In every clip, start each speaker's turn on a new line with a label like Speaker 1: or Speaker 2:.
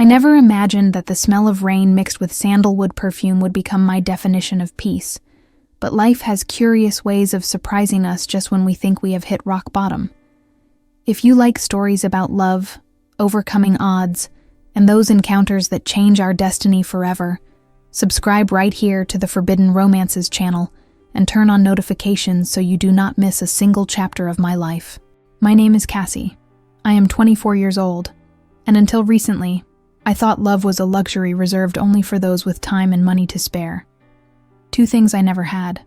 Speaker 1: I never imagined that the smell of rain mixed with sandalwood perfume would become my definition of peace, but life has curious ways of surprising us just when we think we have hit rock bottom. If you like stories about love, overcoming odds, and those encounters that change our destiny forever, subscribe right here to the Forbidden Romances channel and turn on notifications so you do not miss a single chapter of my life. My name is Cassie. I am 24 years old, and until recently, I thought love was a luxury reserved only for those with time and money to spare. Two things I never had.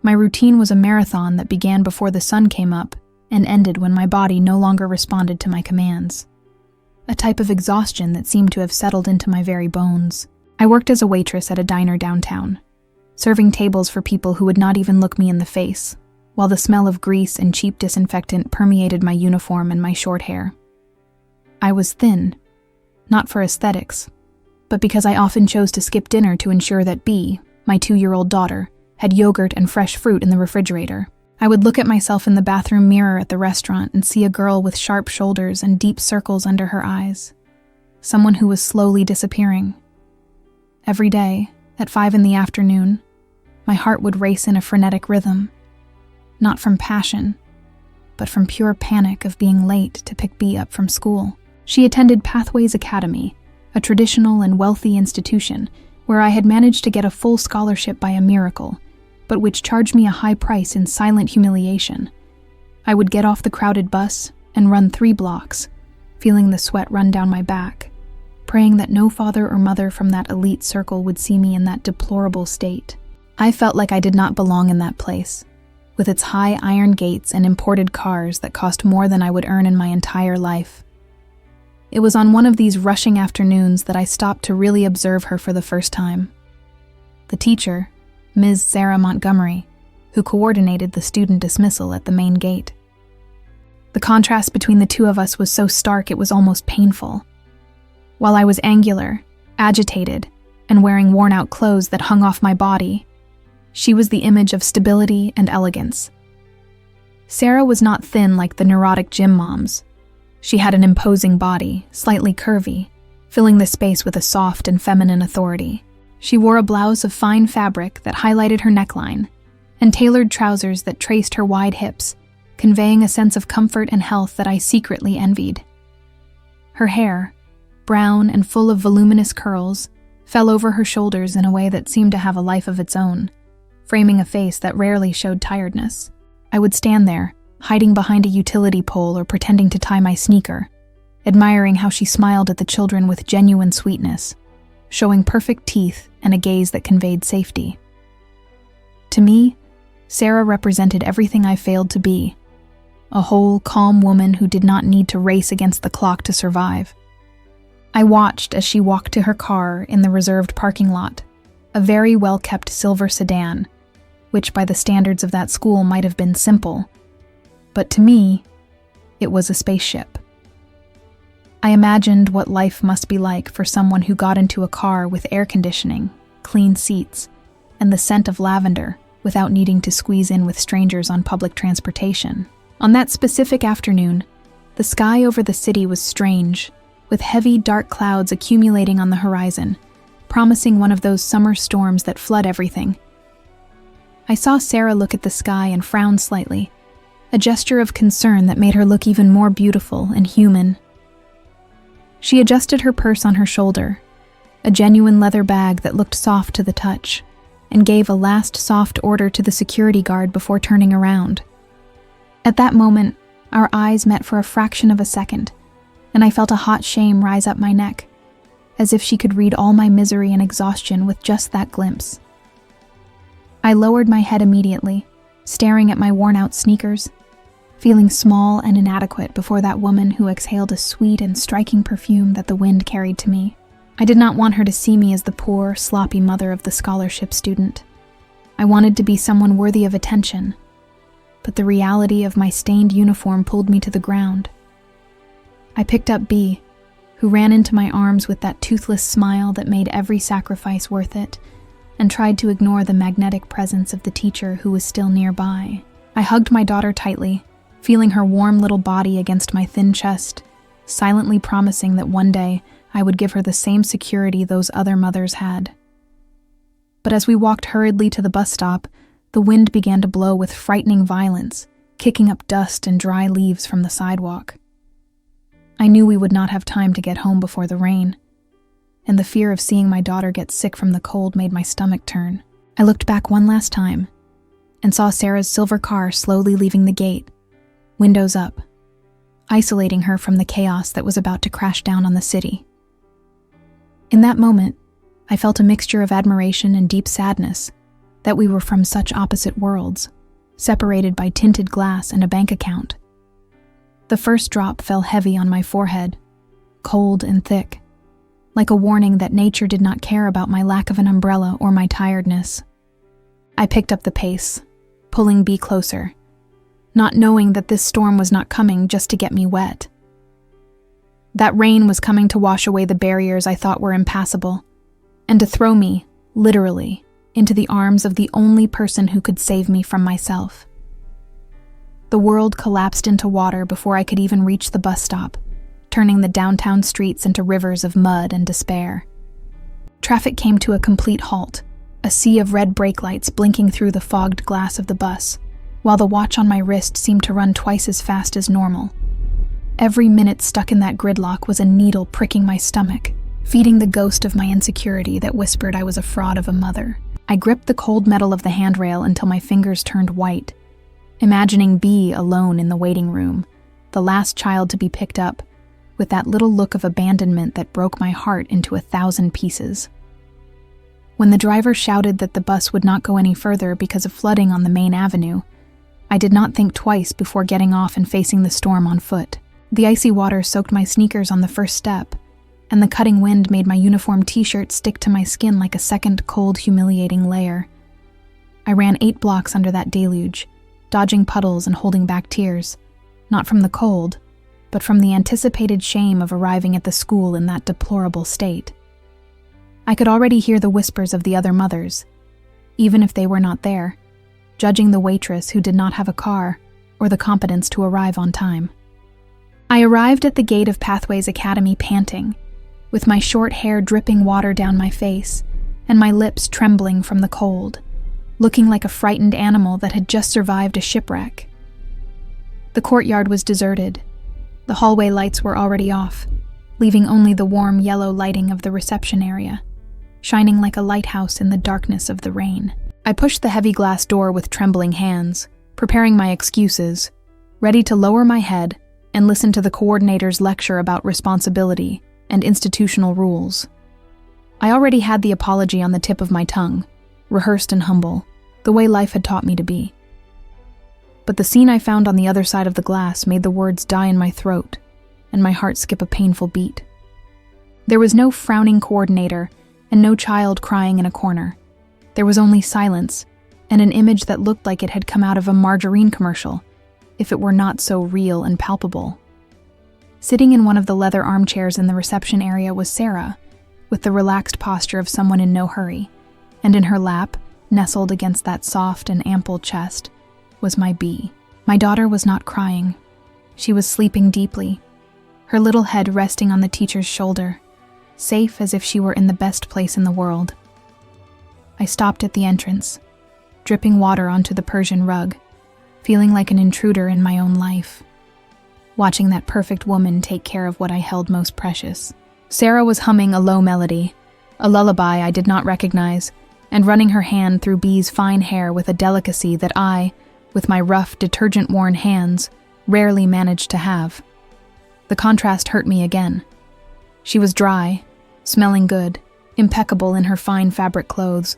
Speaker 1: My routine was a marathon that began before the sun came up and ended when my body no longer responded to my commands. A type of exhaustion that seemed to have settled into my very bones. I worked as a waitress at a diner downtown, serving tables for people who would not even look me in the face, while the smell of grease and cheap disinfectant permeated my uniform and my short hair. I was thin, not for aesthetics, but because I often chose to skip dinner to ensure that B, my 2-year-old daughter, had yogurt and fresh fruit in the refrigerator. I would look at myself in the bathroom mirror at the restaurant and see a girl with sharp shoulders and deep circles under her eyes. Someone who was slowly disappearing. Every day, at 5 p.m, my heart would race in a frenetic rhythm. Not from passion, but from pure panic of being late to pick B up from school. She attended Pathways Academy, a traditional and wealthy institution where I had managed to get a full scholarship by a miracle, but which charged me a high price in silent humiliation. I would get off the crowded bus and run 3 blocks, feeling the sweat run down my back, praying that no father or mother from that elite circle would see me in that deplorable state. I felt like I did not belong in that place, with its high iron gates and imported cars that cost more than I would earn in my entire life. It was on one of these rushing afternoons that I stopped to really observe her for the first time. The teacher, Ms. Sarah Montgomery, who coordinated the student dismissal at the main gate. The contrast between the two of us was so stark it was almost painful. While I was angular, agitated, and wearing worn-out clothes that hung off my body, she was the image of stability and elegance. Sarah was not thin like the neurotic gym moms. She had an imposing body, slightly curvy, filling the space with a soft and feminine authority. She wore a blouse of fine fabric that highlighted her neckline, and tailored trousers that traced her wide hips, conveying a sense of comfort and health that I secretly envied. Her hair, brown and full of voluminous curls, fell over her shoulders in a way that seemed to have a life of its own, framing a face that rarely showed tiredness. I would stand there, hiding behind a utility pole or pretending to tie my sneaker, admiring how she smiled at the children with genuine sweetness, showing perfect teeth and a gaze that conveyed safety. To me, Sarah represented everything I failed to be, a whole, calm woman who did not need to race against the clock to survive. I watched as she walked to her car in the reserved parking lot, a very well-kept silver sedan, which by the standards of that school might have been simple, but to me, it was a spaceship. I imagined what life must be like for someone who got into a car with air conditioning, clean seats, and the scent of lavender without needing to squeeze in with strangers on public transportation. On that specific afternoon, the sky over the city was strange, with heavy, dark clouds accumulating on the horizon, promising one of those summer storms that flood everything. I saw Sarah look at the sky and frown slightly, a gesture of concern that made her look even more beautiful and human. She adjusted her purse on her shoulder, a genuine leather bag that looked soft to the touch, and gave a last soft order to the security guard before turning around. At that moment, our eyes met for a fraction of a second, and I felt a hot shame rise up my neck, as if she could read all my misery and exhaustion with just that glimpse. I lowered my head immediately, staring at my worn-out sneakers, feeling small and inadequate before that woman who exhaled a sweet and striking perfume that the wind carried to me. I did not want her to see me as the poor, sloppy mother of the scholarship student. I wanted to be someone worthy of attention, but the reality of my stained uniform pulled me to the ground. I picked up B, who ran into my arms with that toothless smile that made every sacrifice worth it, and tried to ignore the magnetic presence of the teacher who was still nearby. I hugged my daughter tightly, feeling her warm little body against my thin chest, silently promising that one day I would give her the same security those other mothers had. But as we walked hurriedly to the bus stop, the wind began to blow with frightening violence, kicking up dust and dry leaves from the sidewalk. I knew we would not have time to get home before the rain, and the fear of seeing my daughter get sick from the cold made my stomach turn. I looked back one last time and saw Sarah's silver car slowly leaving the gate, windows up, isolating her from the chaos that was about to crash down on the city. In that moment, I felt a mixture of admiration and deep sadness that we were from such opposite worlds, separated by tinted glass and a bank account. The first drop fell heavy on my forehead, cold and thick, like a warning that nature did not care about my lack of an umbrella or my tiredness. I picked up the pace, pulling B closer, not knowing that this storm was not coming just to get me wet. That rain was coming to wash away the barriers I thought were impassable, and to throw me, literally, into the arms of the only person who could save me from myself. The world collapsed into water before I could even reach the bus stop, turning the downtown streets into rivers of mud and despair. Traffic came to a complete halt, a sea of red brake lights blinking through the fogged glass of the bus, while the watch on my wrist seemed to run twice as fast as normal. Every minute stuck in that gridlock was a needle pricking my stomach, feeding the ghost of my insecurity that whispered I was a fraud of a mother. I gripped the cold metal of the handrail until my fingers turned white, imagining B alone in the waiting room, the last child to be picked up, with that little look of abandonment that broke my heart into 1,000 pieces. When the driver shouted that the bus would not go any further because of flooding on the main avenue, I did not think twice before getting off and facing the storm on foot. The icy water soaked my sneakers on the first step, and the cutting wind made my uniform t-shirt stick to my skin like a second cold, humiliating layer. I ran 8 blocks under that deluge, dodging puddles and holding back tears, not from the cold, but from the anticipated shame of arriving at the school in that deplorable state. I could already hear the whispers of the other mothers, even if they were not there, judging the waitress who did not have a car or the competence to arrive on time. I arrived at the gate of Pathways Academy panting, with my short hair dripping water down my face and my lips trembling from the cold, looking like a frightened animal that had just survived a shipwreck. The courtyard was deserted. The hallway lights were already off, leaving only the warm yellow lighting of the reception area, shining like a lighthouse in the darkness of the rain. I pushed the heavy glass door with trembling hands, preparing my excuses, ready to lower my head and listen to the coordinator's lecture about responsibility and institutional rules. I already had the apology on the tip of my tongue, rehearsed and humble, the way life had taught me to be. But the scene I found on the other side of the glass made the words die in my throat, and my heart skip a painful beat. There was no frowning coordinator and no child crying in a corner. There was only silence, and an image that looked like it had come out of a margarine commercial, if it were not so real and palpable. Sitting in one of the leather armchairs in the reception area was Sarah, with the relaxed posture of someone in no hurry, and in her lap, nestled against that soft and ample chest, was my B. My daughter was not crying. She was sleeping deeply, her little head resting on the teacher's shoulder, safe as if she were in the best place in the world. I stopped at the entrance, dripping water onto the Persian rug, feeling like an intruder in my own life, watching that perfect woman take care of what I held most precious. Sarah was humming a low melody, a lullaby I did not recognize, and running her hand through B's fine hair with a delicacy that I, with my rough, detergent-worn hands, rarely managed to have. The contrast hurt me again. She was dry, smelling good, impeccable in her fine fabric clothes,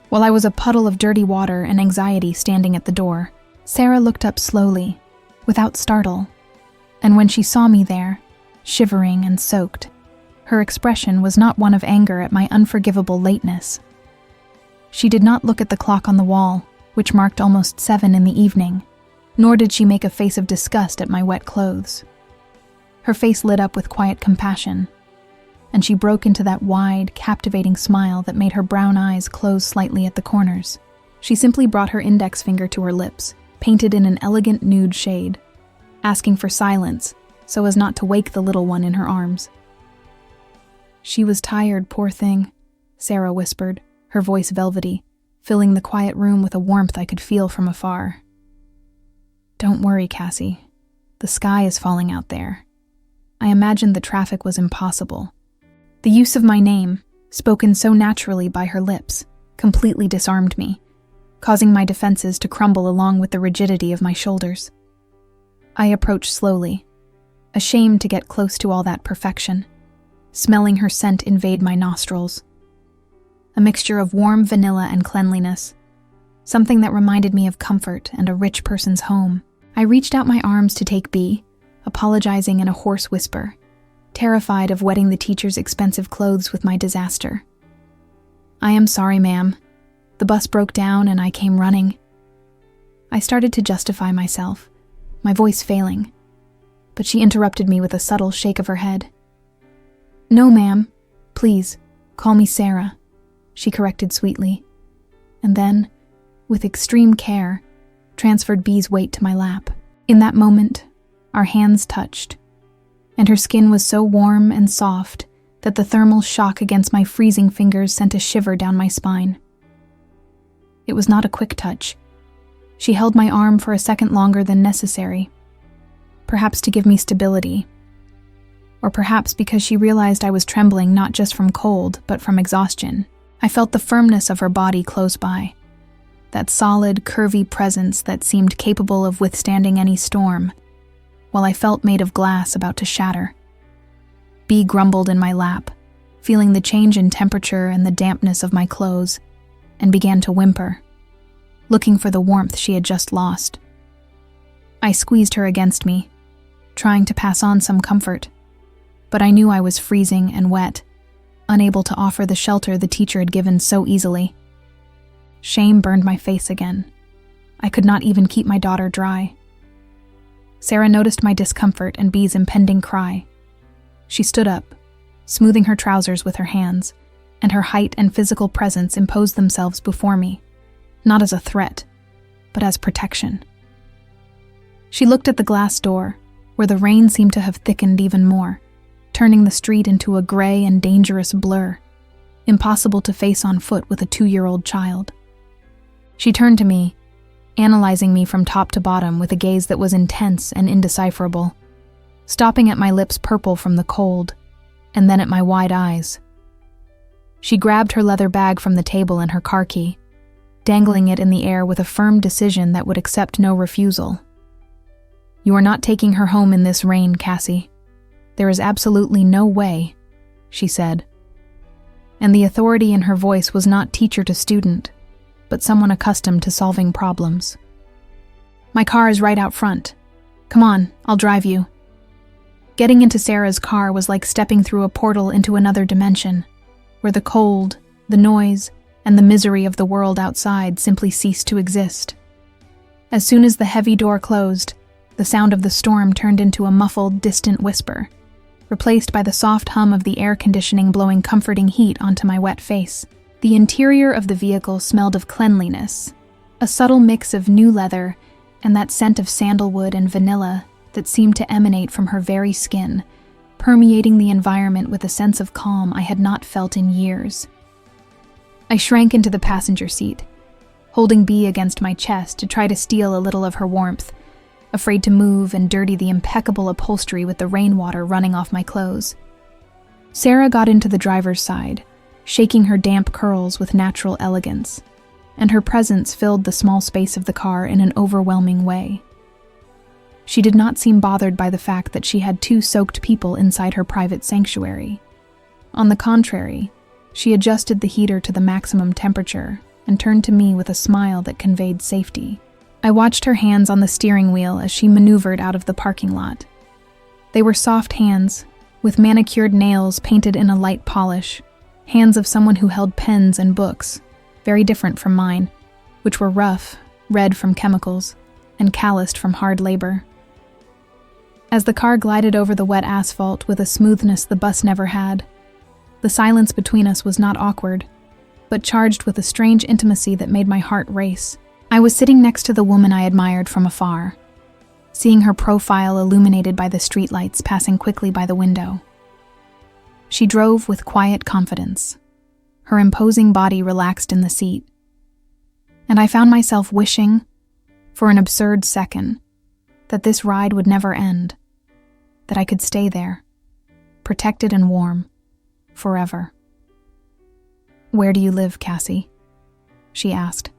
Speaker 1: while I was a puddle of dirty water and anxiety standing at the door. Sarah looked up slowly, without startle, and when she saw me there, shivering and soaked, her expression was not one of anger at my unforgivable lateness. She did not look at the clock on the wall, which marked almost 7 in the evening, nor did she make a face of disgust at my wet clothes. Her face lit up with quiet compassion, and she broke into that wide, captivating smile that made her brown eyes close slightly at the corners. She simply brought her index finger to her lips, painted in an elegant nude shade, asking for silence so as not to wake the little one in her arms. She was tired, poor thing, Sarah whispered, her voice velvety, filling the quiet room with a warmth I could feel from afar. Don't worry, Cassie. The sky is falling out there. I imagined the traffic was impossible. The use of my name, spoken so naturally by her lips, completely disarmed me, causing my defenses to crumble along with the rigidity of my shoulders. I approached slowly, ashamed to get close to all that perfection, smelling her scent invade my nostrils. A mixture of warm vanilla and cleanliness, something that reminded me of comfort and a rich person's home. I reached out my arms to take B, apologizing in a hoarse whisper, terrified of wetting the teacher's expensive clothes with my disaster. I am sorry, ma'am. The bus broke down and I came running. I started to justify myself, my voice failing, but she interrupted me with a subtle shake of her head. No, ma'am. Please, call me Sarah, she corrected sweetly, and then, with extreme care, transferred B's weight to my lap. In that moment, our hands touched, and her skin was so warm and soft that the thermal shock against my freezing fingers sent a shiver down my spine. It was not a quick touch. She held my arm for a second longer than necessary, perhaps to give me stability, or perhaps because she realized I was trembling not just from cold, but from exhaustion. I felt the firmness of her body close by, that solid, curvy presence that seemed capable of withstanding any storm, while I felt made of glass about to shatter. B grumbled in my lap, feeling the change in temperature and the dampness of my clothes, and began to whimper, looking for the warmth she had just lost. I squeezed her against me, trying to pass on some comfort, but I knew I was freezing and wet, unable to offer the shelter the teacher had given so easily. Shame burned my face again. I could not even keep my daughter dry. Sarah noticed my discomfort and B's impending cry. She stood up, smoothing her trousers with her hands, and her height and physical presence imposed themselves before me, not as a threat, but as protection. She looked at the glass door, where the rain seemed to have thickened even more, turning the street into a gray and dangerous blur, impossible to face on foot with a 2-year-old child. She turned to me, analyzing me from top to bottom with a gaze that was intense and indecipherable, stopping at my lips purple from the cold, and then at my wide eyes. She grabbed her leather bag from the table and her car key, dangling it in the air with a firm decision that would accept no refusal. You are not taking her home in this rain, Cassie. There is absolutely no way, she said. And the authority in her voice was not teacher to student, but someone accustomed to solving problems. My car is right out front. Come on, I'll drive you. Getting into Sarah's car was like stepping through a portal into another dimension, where the cold, the noise, and the misery of the world outside simply ceased to exist. As soon as the heavy door closed, the sound of the storm turned into a muffled, distant whisper, replaced by the soft hum of the air conditioning blowing comforting heat onto my wet face. The interior of the vehicle smelled of cleanliness, a subtle mix of new leather and that scent of sandalwood and vanilla that seemed to emanate from her very skin, permeating the environment with a sense of calm I had not felt in years. I shrank into the passenger seat, holding B against my chest to try to steal a little of her warmth, afraid to move and dirty the impeccable upholstery with the rainwater running off my clothes. Sarah got into the driver's side, shaking her damp curls with natural elegance, and her presence filled the small space of the car in an overwhelming way. She did not seem bothered by the fact that she had 2 soaked people inside her private sanctuary. On the contrary, she adjusted the heater to the maximum temperature and turned to me with a smile that conveyed safety. I watched her hands on the steering wheel as she maneuvered out of the parking lot. They were soft hands, with manicured nails painted in a light polish, hands of someone who held pens and books, very different from mine, which were rough, red from chemicals, and calloused from hard labor. As the car glided over the wet asphalt with a smoothness the bus never had, the silence between us was not awkward, but charged with a strange intimacy that made my heart race. I was sitting next to the woman I admired from afar, seeing her profile illuminated by the streetlights passing quickly by the window. She drove with quiet confidence. Her imposing body relaxed in the seat. And I found myself wishing, for an absurd second, that this ride would never end, that I could stay there, protected and warm, forever. "Where do you live, Cassie?" she asked,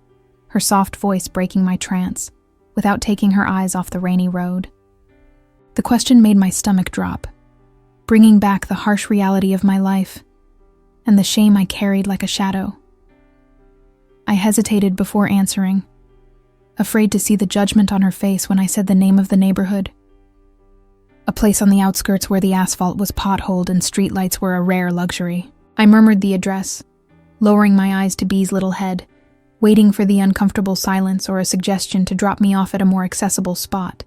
Speaker 1: her soft voice breaking my trance, without taking her eyes off the rainy road. The question made my stomach drop, bringing back the harsh reality of my life and the shame I carried like a shadow. I hesitated before answering, afraid to see the judgment on her face when I said the name of the neighborhood. A place on the outskirts where the asphalt was potholed and streetlights were a rare luxury. I murmured the address, lowering my eyes to Bee's little head, waiting for the uncomfortable silence or a suggestion to drop me off at a more accessible spot.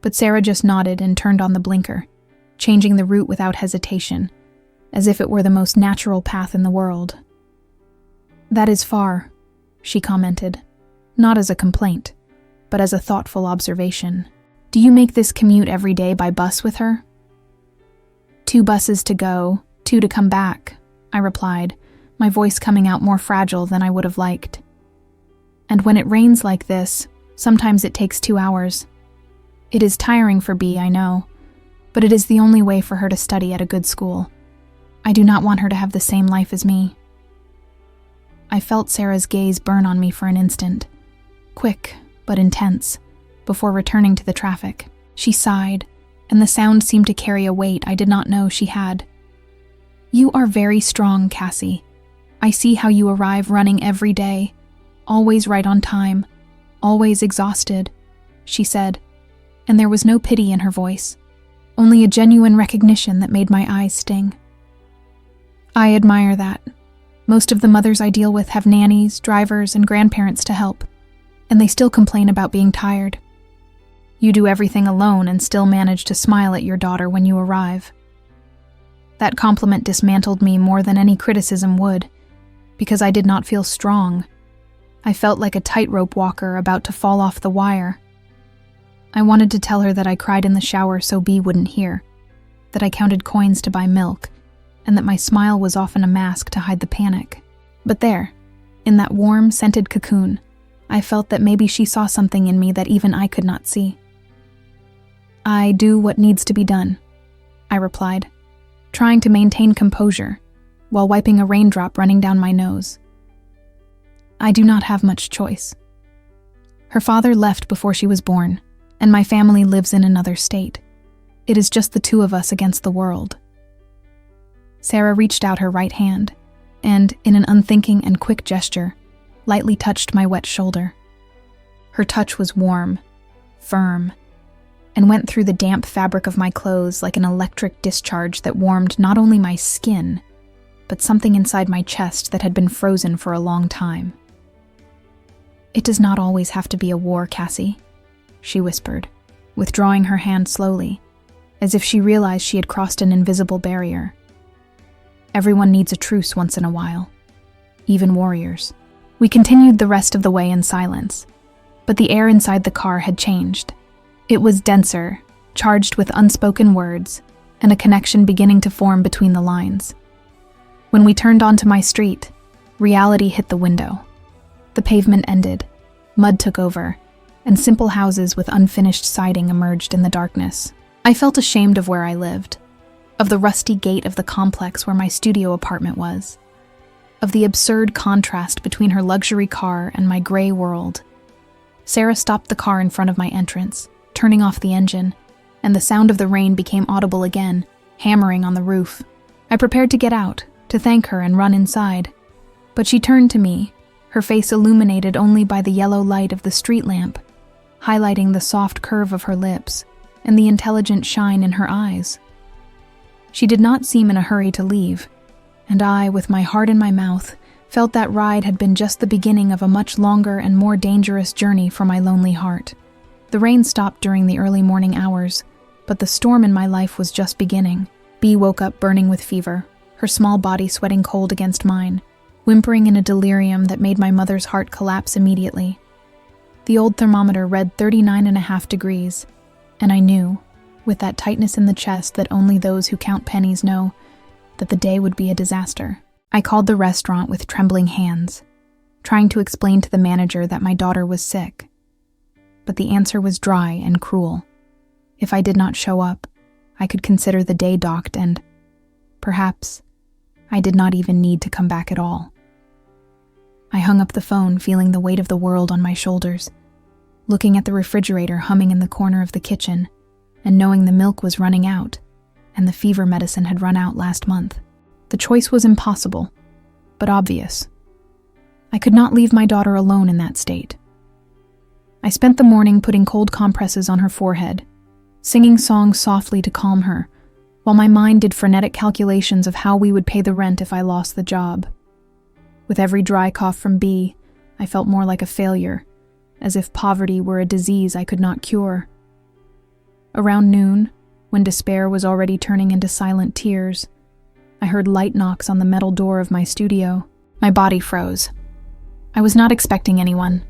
Speaker 1: But Sarah just nodded and turned on the blinker, changing the route without hesitation, as if it were the most natural path in the world. "That is far," she commented, not as a complaint, but as a thoughtful observation. "Do you make this commute every day by bus with her?" "2 buses to go, 2 to come back," I replied, my voice coming out more fragile than I would have liked. "And when it rains like this, sometimes it takes 2 hours. It is tiring for Bee, I know, but it is the only way for her to study at a good school. I do not want her to have the same life as me." I felt Sarah's gaze burn on me for an instant, quick but intense, before returning to the traffic. She sighed, and the sound seemed to carry a weight I did not know she had. "You are very strong, Cassie. I see how you arrive running every day, always right on time, always exhausted," she said, and there was no pity in her voice, only a genuine recognition that made my eyes sting. "I admire that. Most of the mothers I deal with have nannies, drivers, and grandparents to help, and they still complain about being tired. You do everything alone and still manage to smile at your daughter when you arrive." That compliment dismantled me more than any criticism would, because I did not feel strong. I felt like a tightrope walker about to fall off the wire. I wanted to tell her that I cried in the shower so Bee wouldn't hear, that I counted coins to buy milk, and that my smile was often a mask to hide the panic. But there, in that warm, scented cocoon, I felt that maybe she saw something in me that even I could not see. "I do what needs to be done," I replied, trying to maintain composure while wiping a raindrop running down my nose. "I do not have much choice. Her father left before she was born, and my family lives in another state. It is just the 2 of us against the world." Sarah reached out her right hand, and, in an unthinking and quick gesture, lightly touched my wet shoulder. Her touch was warm, firm, and went through the damp fabric of my clothes like an electric discharge that warmed not only my skin, but something inside my chest that had been frozen for a long time. "It does not always have to be a war, Cassie," she whispered, withdrawing her hand slowly, as if she realized she had crossed an invisible barrier. "Everyone needs a truce once in a while, even warriors." We continued the rest of the way in silence, but the air inside the car had changed. It was denser, charged with unspoken words, and a connection beginning to form between the lines. When we turned onto my street, reality hit the window. The pavement ended, mud took over, and simple houses with unfinished siding emerged in the darkness. I felt ashamed of where I lived, of the rusty gate of the complex where my studio apartment was, of the absurd contrast between her luxury car and my gray world. Sarah stopped the car in front of my entrance, turning off the engine, and the sound of the rain became audible again, hammering on the roof. I prepared to get out, to thank her and run inside, but she turned to me, her face illuminated only by the yellow light of the street lamp, highlighting the soft curve of her lips and the intelligent shine in her eyes. She did not seem in a hurry to leave, and I, with my heart in my mouth, felt that ride had been just the beginning of a much longer and more dangerous journey for my lonely heart. The rain stopped during the early morning hours, but the storm in my life was just beginning. Bee woke up burning with fever, her small body sweating cold against mine, whimpering in a delirium that made my mother's heart collapse immediately. The old thermometer read 39.5 degrees, and I knew, with that tightness in the chest that only those who count pennies know, that the day would be a disaster. I called the restaurant with trembling hands, trying to explain to the manager that my daughter was sick. But the answer was dry and cruel. If I did not show up, I could consider the day docked and, perhaps, I did not even need to come back at all. I hung up the phone, feeling the weight of the world on my shoulders, looking at the refrigerator humming in the corner of the kitchen, and knowing the milk was running out, and the fever medicine had run out last month. The choice was impossible, but obvious. I could not leave my daughter alone in that state. I spent the morning putting cold compresses on her forehead, singing songs softly to calm her, while my mind did frenetic calculations of how we would pay the rent if I lost the job. With every dry cough from B, I felt more like a failure, as if poverty were a disease I could not cure. Around noon, when despair was already turning into silent tears, I heard light knocks on the metal door of my studio. My body froze. I was not expecting anyone,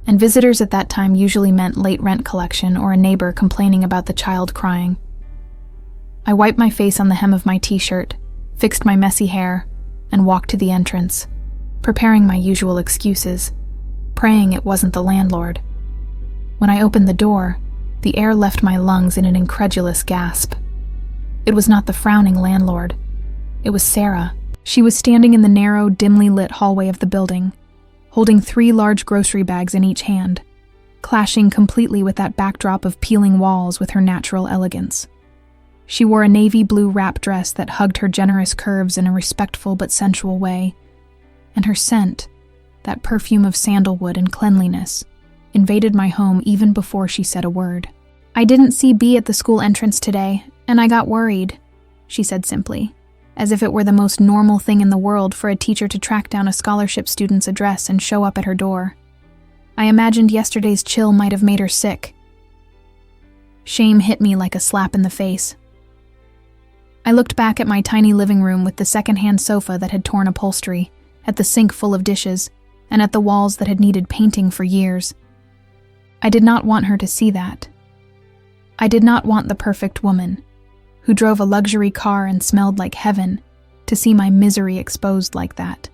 Speaker 1: and visitors at that time usually meant late rent collection or a neighbor complaining about the child crying. I wiped my face on the hem of my t-shirt, fixed my messy hair, and walked to the entrance, preparing my usual excuses, praying it wasn't the landlord. When I opened the door, the air left my lungs in an incredulous gasp. It was not the frowning landlord. It was Sarah. She was standing in the narrow, dimly lit hallway of the building, holding 3 large grocery bags in each hand, clashing completely with that backdrop of peeling walls with her natural elegance. She wore a navy blue wrap dress that hugged her generous curves in a respectful but sensual way, and her scent, that perfume of sandalwood and cleanliness, invaded my home even before she said a word. "I didn't see B at the school entrance today, and I got worried," she said simply, as if it were the most normal thing in the world for a teacher to track down a scholarship student's address and show up at her door. I imagined yesterday's chill might have made her sick. Shame hit me like a slap in the face. I looked back at my tiny living room with the secondhand sofa that had torn upholstery, at the sink full of dishes, and at the walls that had needed painting for years. I did not want her to see that. I did not want the perfect woman, who drove a luxury car and smelled like heaven, to see my misery exposed like that.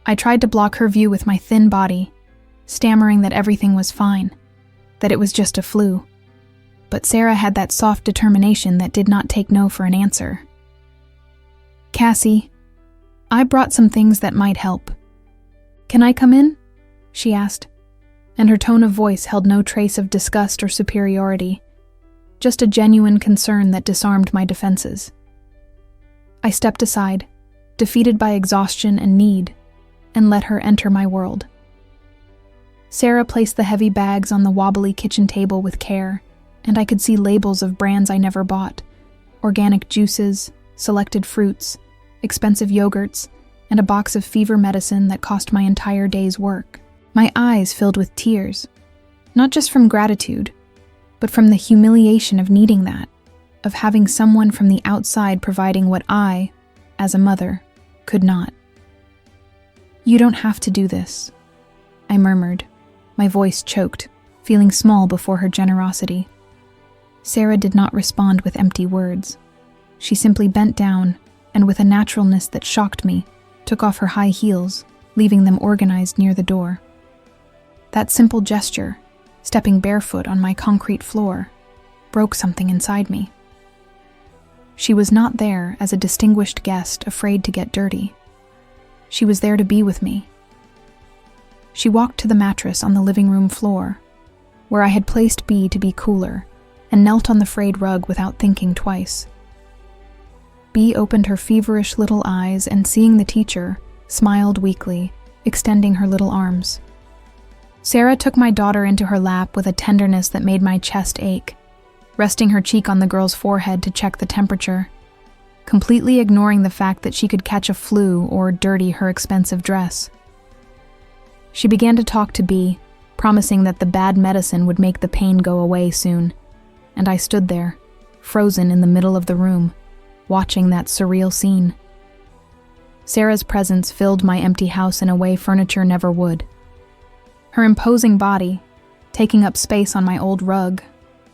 Speaker 1: I tried to block her view with my thin body, stammering that everything was fine, that it was just a flu. But Sarah had that soft determination that did not take no for an answer. "Cassie, I brought some things that might help. Can I come in?" she asked, and her tone of voice held no trace of disgust or superiority, just a genuine concern that disarmed my defenses. I stepped aside, defeated by exhaustion and need, and let her enter my world. Sarah placed the heavy bags on the wobbly kitchen table with care, and I could see labels of brands I never bought, organic juices, selected fruits, expensive yogurts, and a box of fever medicine that cost my entire day's work. My eyes filled with tears, not just from gratitude, but from the humiliation of needing that, of having someone from the outside providing what I, as a mother, could not. "You don't have to do this," I murmured, my voice choked, feeling small before her generosity. Sarah did not respond with empty words. She simply bent down, and with a naturalness that shocked me, took off her high heels, leaving them organized near the door. That simple gesture, stepping barefoot on my concrete floor, broke something inside me. She was not there as a distinguished guest afraid to get dirty. She was there to be with me. She walked to the mattress on the living room floor, where I had placed B to be cooler, and knelt on the frayed rug without thinking twice. B opened her feverish little eyes and, seeing the teacher, smiled weakly, extending her little arms. Sarah took my daughter into her lap with a tenderness that made my chest ache, resting her cheek on the girl's forehead to check the temperature, completely ignoring the fact that she could catch a flu or dirty her expensive dress. She began to talk to B, promising that the bad medicine would make the pain go away soon, and I stood there, frozen in the middle of the room, watching that surreal scene. Sarah's presence filled my empty house in a way furniture never would. Her imposing body, taking up space on my old rug,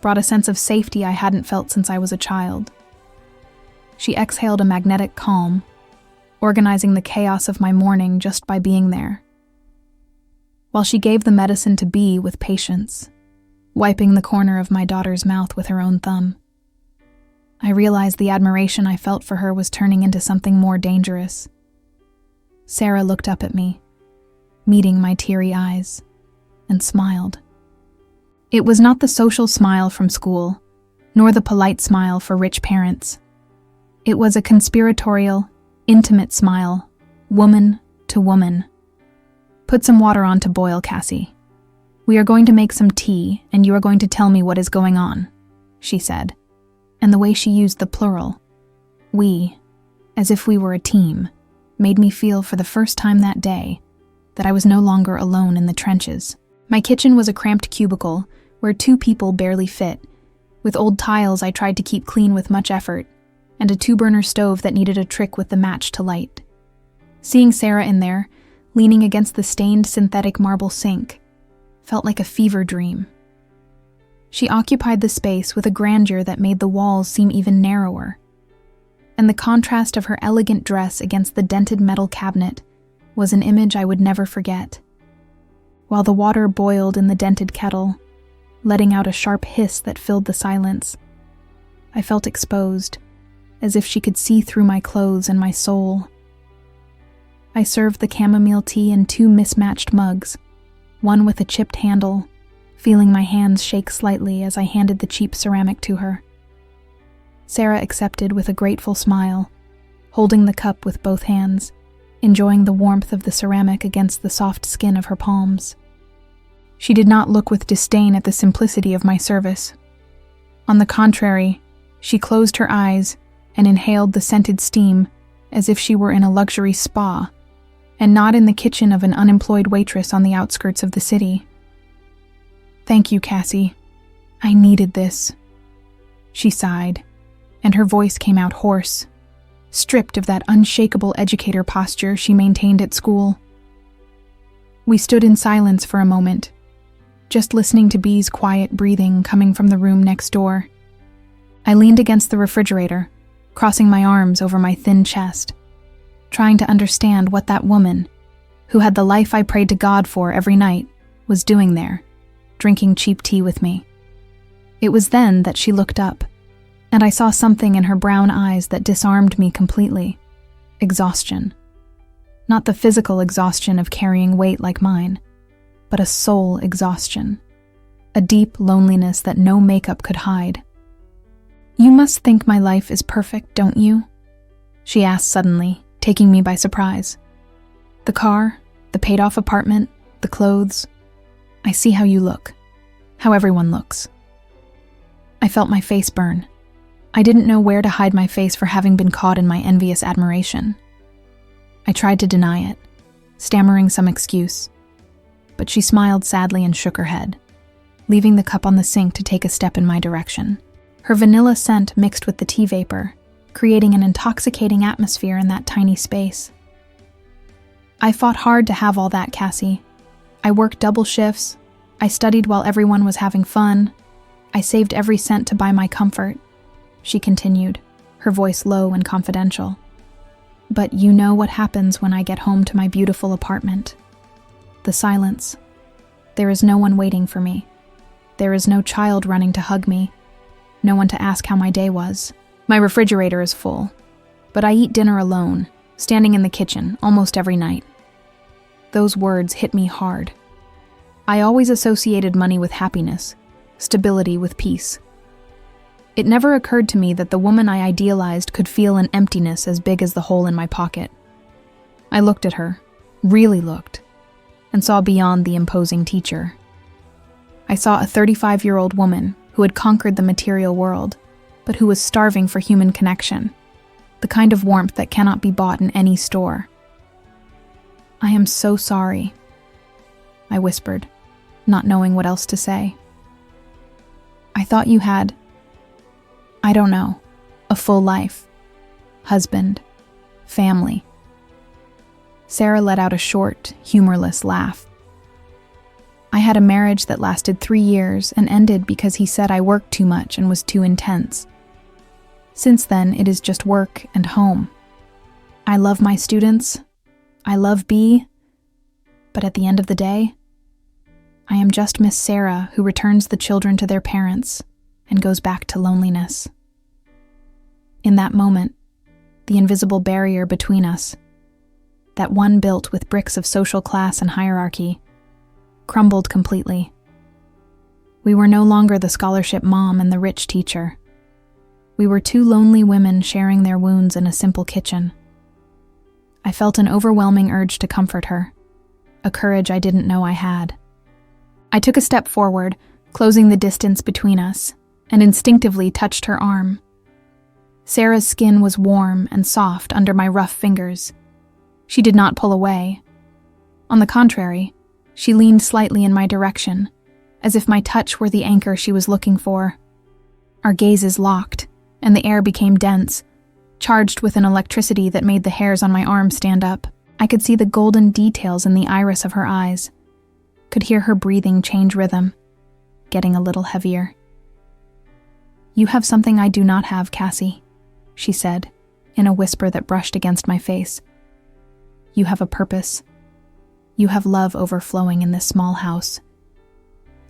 Speaker 1: brought a sense of safety I hadn't felt since I was a child. She exhaled a magnetic calm, organizing the chaos of my morning just by being there. While she gave the medicine to B with patience, wiping the corner of my daughter's mouth with her own thumb, I realized the admiration I felt for her was turning into something more dangerous. Sarah looked up at me, meeting my teary eyes, and smiled. It was not the social smile from school, nor the polite smile for rich parents. It was a conspiratorial, intimate smile, woman to woman. "Put some water on to boil, Cassie. We are going to make some tea, and you are going to tell me what is going on," she said, and the way she used the plural, we, as if we were a team, made me feel for the first time that day that I was no longer alone in the trenches. My kitchen was a cramped cubicle where 2 people barely fit, with old tiles I tried to keep clean with much effort, and a 2-burner stove that needed a trick with the match to light. Seeing Sarah in there, leaning against the stained synthetic marble sink, felt like a fever dream. She occupied the space with a grandeur that made the walls seem even narrower, and the contrast of her elegant dress against the dented metal cabinet was an image I would never forget. While the water boiled in the dented kettle, letting out a sharp hiss that filled the silence, I felt exposed, as if she could see through my clothes and my soul. I served the chamomile tea in 2 mismatched mugs, one with a chipped handle, feeling my hands shake slightly as I handed the cheap ceramic to her. Sarah accepted with a grateful smile, holding the cup with both hands, enjoying the warmth of the ceramic against the soft skin of her palms. She did not look with disdain at the simplicity of my service. On the contrary, she closed her eyes and inhaled the scented steam as if she were in a luxury spa, and not in the kitchen of an unemployed waitress on the outskirts of the city. "Thank you, Cassie. I needed this," she sighed, and her voice came out hoarse, stripped of that unshakable educator posture she maintained at school. We stood in silence for a moment, just listening to B's quiet breathing coming from the room next door. I leaned against the refrigerator, crossing my arms over my thin chest, trying to understand what that woman, who had the life I prayed to God for every night, was doing there, drinking cheap tea with me. It was then that she looked up, and I saw something in her brown eyes that disarmed me completely. Exhaustion. Not the physical exhaustion of carrying weight like mine, but a soul exhaustion. A deep loneliness that no makeup could hide. "You must think my life is perfect, don't you?" she asked suddenly, taking me by surprise. "The car, the paid-off apartment, the clothes. I see how you look, how everyone looks." I felt my face burn. I didn't know where to hide my face for having been caught in my envious admiration. I tried to deny it, stammering some excuse, but she smiled sadly and shook her head, leaving the cup on the sink to take a step in my direction. Her vanilla scent mixed with the tea vapor, creating an intoxicating atmosphere in that tiny space. "I fought hard to have all that, Cassie. I worked double shifts. I studied while everyone was having fun. I saved every cent to buy my comfort," she continued, her voice low and confidential. "But you know what happens when I get home to my beautiful apartment. The silence. There is no one waiting for me. There is no child running to hug me. No one to ask how my day was. My refrigerator is full, but I eat dinner alone, standing in the kitchen almost every night." Those words hit me hard. I always associated money with happiness, stability with peace. It never occurred to me that the woman I idealized could feel an emptiness as big as the hole in my pocket. I looked at her, really looked, and saw beyond the imposing teacher. I saw a 35-year-old woman who had conquered the material world, but who was starving for human connection, the kind of warmth that cannot be bought in any store. "I am so sorry," I whispered, not knowing what else to say. "I thought you had, I don't know, a full life, husband, family." Sarah let out a short, humorless laugh. "I had a marriage that lasted 3 years and ended because he said I worked too much and was too intense. Since then, it is just work and home. I love my students. I love B. But at the end of the day, I am just Miss Sarah who returns the children to their parents and goes back to loneliness. In that moment, the invisible barrier between us, that one built with bricks of social class and hierarchy, crumbled completely. We were no longer the scholarship mom and the rich teacher. We were two lonely women sharing their wounds in a simple kitchen. I felt an overwhelming urge to comfort her, a courage I didn't know I had. I took a step forward, closing the distance between us, and instinctively touched her arm. Sarah's skin was warm and soft under my rough fingers. She did not pull away. On the contrary, she leaned slightly in my direction, as if my touch were the anchor she was looking for. Our gazes locked, and the air became dense, charged with an electricity that made the hairs on my arm stand up. I could see the golden details in the iris of her eyes, could hear her breathing change rhythm, getting a little heavier. "You have something I do not have, Cassie," she said, in a whisper that brushed against my face. "You have a purpose. You have love overflowing in this small house.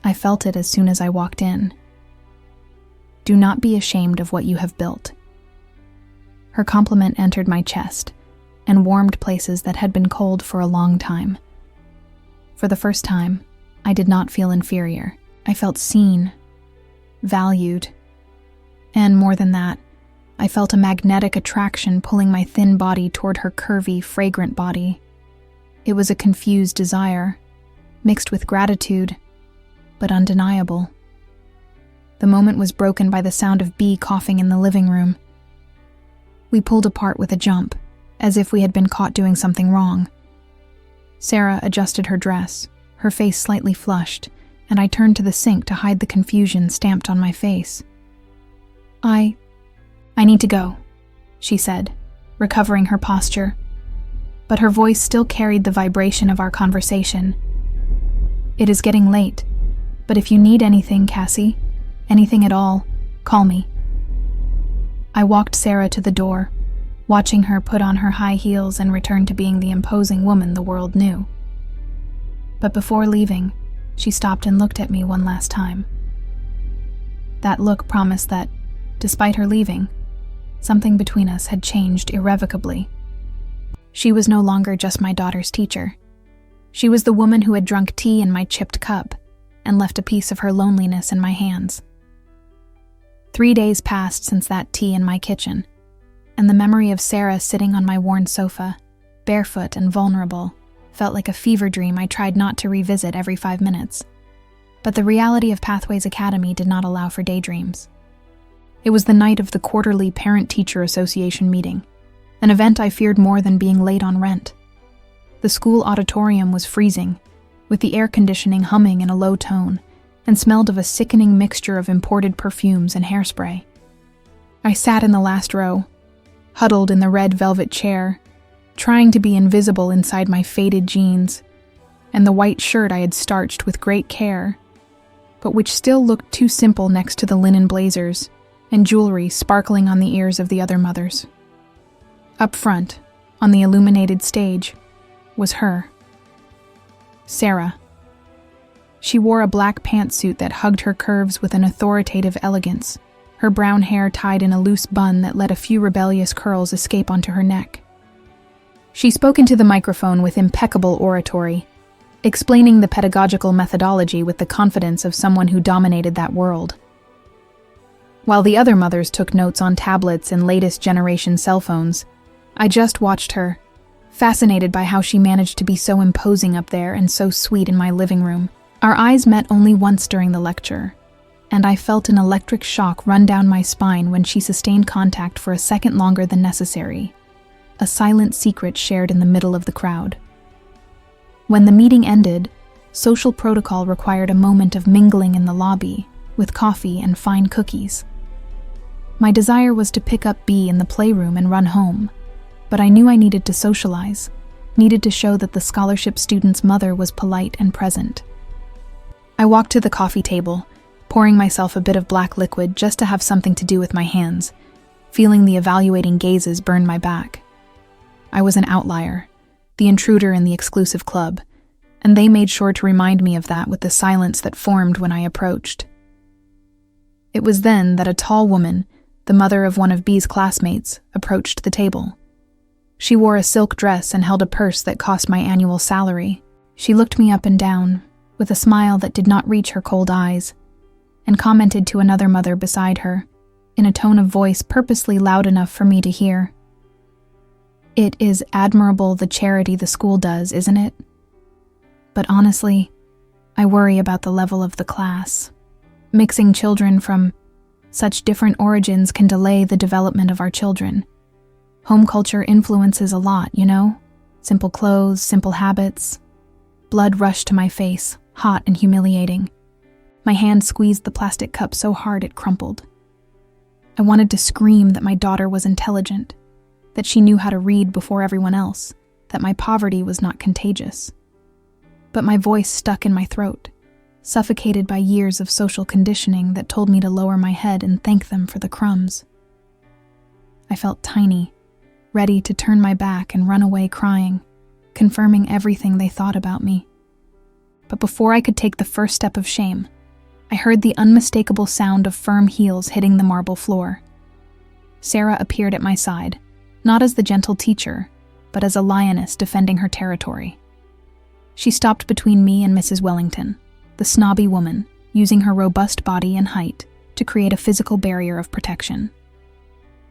Speaker 1: I felt it as soon as I walked in. Do not be ashamed of what you have built." Her compliment entered my chest and warmed places that had been cold for a long time. For the first time, I did not feel inferior. I felt seen, valued, and more than that, I felt a magnetic attraction pulling my thin body toward her curvy, fragrant body. It was a confused desire, mixed with gratitude, but undeniable. The moment was broken by the sound of B coughing in the living room. We pulled apart with a jump, as if we had been caught doing something wrong. Sarah adjusted her dress, her face slightly flushed, and I turned to the sink to hide the confusion stamped on my face. I need to go," she said, recovering her posture, but her voice still carried the vibration of our conversation. "It is getting late, but if you need anything, Cassie, anything at all, call me." I walked Sarah to the door, watching her put on her high heels and return to being the imposing woman the world knew. But before leaving, she stopped and looked at me one last time. That look promised that, despite her leaving, something between us had changed irrevocably. She was no longer just my daughter's teacher. She was the woman who had drunk tea in my chipped cup and left a piece of her loneliness in my hands. 3 days passed since that tea in my kitchen, and the memory of Sarah sitting on my worn sofa, barefoot and vulnerable, felt like a fever dream I tried not to revisit every 5 minutes. But the reality of Pathways Academy did not allow for daydreams. It was the night of the quarterly Parent-Teacher Association meeting, an event I feared more than being late on rent. The school auditorium was freezing, with the air conditioning humming in a low tone, and smelled of a sickening mixture of imported perfumes and hairspray. I sat in the last row, huddled in the red velvet chair, trying to be invisible inside my faded jeans and the white shirt I had starched with great care, but which still looked too simple next to the linen blazers and jewelry sparkling on the ears of the other mothers. Up front, on the illuminated stage, was her. Sarah. She wore a black pantsuit that hugged her curves with an authoritative elegance, her brown hair tied in a loose bun that let a few rebellious curls escape onto her neck. She spoke into the microphone with impeccable oratory, explaining the pedagogical methodology with the confidence of someone who dominated that world. While the other mothers took notes on tablets and latest generation cell phones, I just watched her, fascinated by how she managed to be so imposing up there and so sweet in my living room. Our eyes met only once during the lecture, and I felt an electric shock run down my spine when she sustained contact for a second longer than necessary, a silent secret shared in the middle of the crowd. When the meeting ended, social protocol required a moment of mingling in the lobby, with coffee and fine cookies. My desire was to pick up B in the playroom and run home, but I knew I needed to socialize, needed to show that the scholarship student's mother was polite and present. I walked to the coffee table, pouring myself a bit of black liquid just to have something to do with my hands, feeling the evaluating gazes burn my back. I was an outlier, the intruder in the exclusive club, and they made sure to remind me of that with the silence that formed when I approached. It was then that a tall woman, the mother of one of B's classmates, approached the table. She wore a silk dress and held a purse that cost my annual salary. She looked me up and down, with a smile that did not reach her cold eyes, and commented to another mother beside her, in a tone of voice purposely loud enough for me to hear. "It is admirable the charity the school does, isn't it? But honestly, I worry about the level of the class. Mixing children from such different origins can delay the development of our children. Home culture influences a lot, you know? Simple clothes, simple habits." Blood rushed to my face, hot and humiliating. My hand squeezed the plastic cup so hard it crumpled. I wanted to scream that my daughter was intelligent, that she knew how to read before everyone else, that my poverty was not contagious. But my voice stuck in my throat, suffocated by years of social conditioning that told me to lower my head and thank them for the crumbs. I felt tiny, ready to turn my back and run away crying, confirming everything they thought about me. But before I could take the first step of shame, I heard the unmistakable sound of firm heels hitting the marble floor. Sarah appeared at my side, not as the gentle teacher, but as a lioness defending her territory. She stopped between me and Mrs. Wellington, the snobby woman, using her robust body and height to create a physical barrier of protection.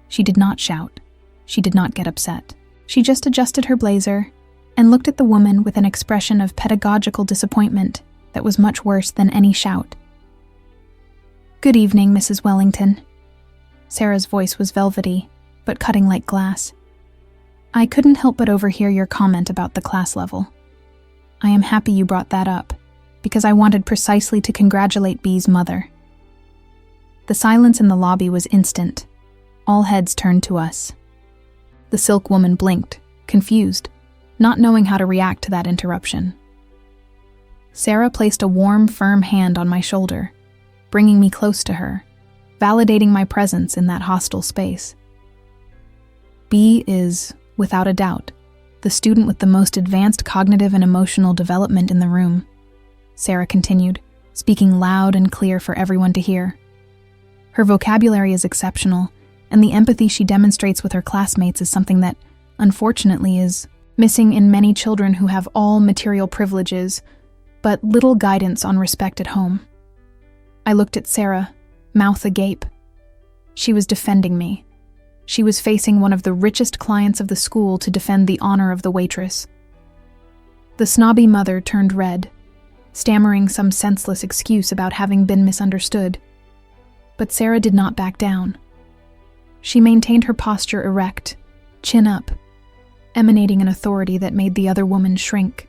Speaker 1: She did not shout. She did not get upset. She just adjusted her blazer and looked at the woman with an expression of pedagogical disappointment that was much worse than any shout. "Good evening, Mrs. Wellington." Sarah's voice was velvety, but cutting like glass. "I couldn't help but overhear your comment about the class level. I am happy you brought that up, because I wanted precisely to congratulate B's mother." The silence in the lobby was instant. All heads turned to us. The silk woman blinked, confused, not knowing how to react to that interruption. Sarah placed a warm, firm hand on my shoulder, bringing me close to her, validating my presence in that hostile space. "B is, without a doubt, the student with the most advanced cognitive and emotional development in the room," Sarah continued, speaking loud and clear for everyone to hear. "Her vocabulary is exceptional, and the empathy she demonstrates with her classmates is something that, unfortunately, is missing in many children who have all material privileges, but little guidance on respect at home." I looked at Sarah, mouth agape. She was defending me. She was facing one of the richest clients of the school to defend the honor of the waitress. The snobby mother turned red, stammering some senseless excuse about having been misunderstood. But Sarah did not back down. She maintained her posture erect, chin up, emanating an authority that made the other woman shrink.